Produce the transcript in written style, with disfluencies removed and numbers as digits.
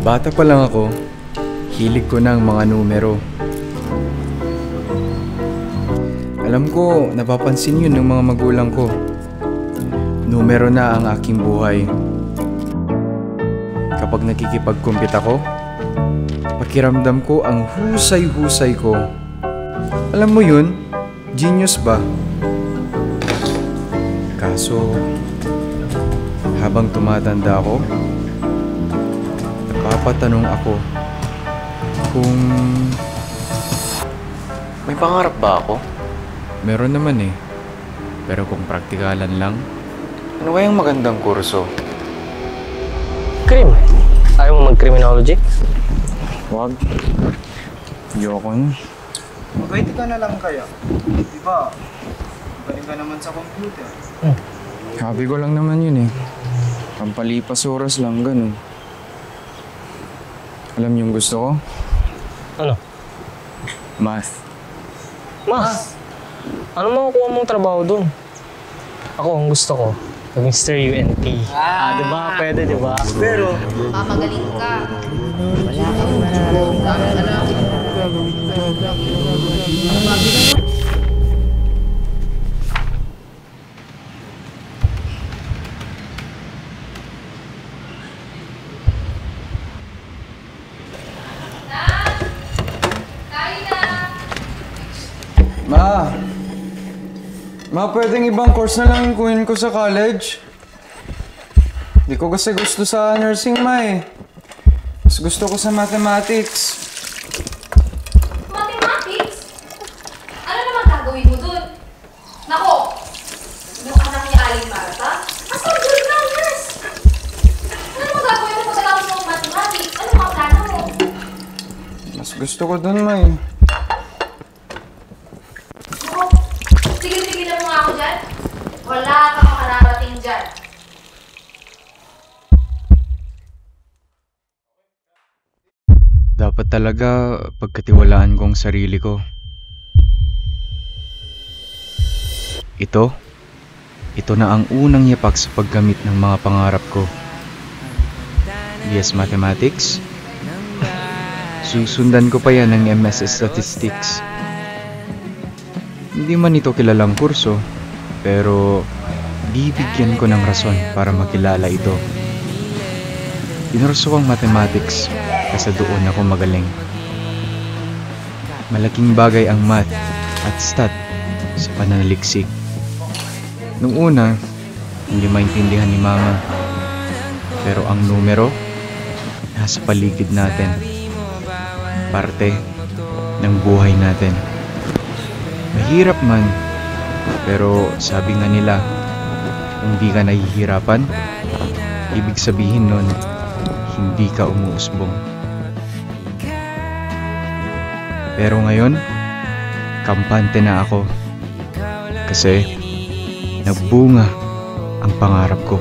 Bata pa lang ako, hilig ko ng mga numero. Alam ko, napapansin yun ng mga magulang ko. Numero na ang aking buhay. Kapag nakikipag-compete ako, pakiramdam ko ang husay-husay ko. Alam mo yun, genius ba? Kaso, habang tumatanda ako, napapatanong ako kung may pangarap ba ako? meron naman eh. Pero kung praktikalan lang. Ano kayang magandang kurso? Krim. Ayaw mo mag-criminology? Wag. Ayoko na. Mag-IT ka na lang kaya. Diba, galing ka naman sa computer. Hobby ko lang naman yun eh. Pampalipas oras lang, ganun. Alam yung gusto ko? Ano? Math. Mas! Ano makukuha mong trabaho dun? Ako, ang gusto ko, maging Sir UNT. Diba? Pwede, diba? Pero, Magaling ka. Ma, pwedeng ibang course na lang yung kunin ko sa college. Di ko kasi gusto sa nursing, ma eh. Mas gusto ko sa mathematics. Mathematics? Ano naman gagawin mo dun? Nako! Yung anak ni Aling Marta? Asan good numbers? Ano naman gagawin mo pagkatapos ng mathematics? Ano mga plano mo? Mas gusto ko dun, ma eh. Nako, tigil-tigilan mo nga ako dyan. Wala kang makararating dyan. Dapat talaga pagkatiwalaan ko ang sarili ko. Ito na ang unang yapak sa paggamit ng mga pangarap ko. Yes, mathematics. Susundan ko pa yan ng MS Statistics. Hindi man ito kilalang kurso, pero bibigyan ko ng rason para makilala ito. Pinurso ang mathematics kasi doon ako magaling. Malaking bagay ang math at stat sa pananaliksik. Nung una, hindi maintindihan ni mama. Pero ang numero, nasa paligid natin. Parte ng buhay natin. Mahirap man, pero sabi nga nila, kung di ka nahihirapan, ibig sabihin nun, hindi ka umuusbong. Pero ngayon, kampante na ako. Kasi, nagbunga ang pangarap ko.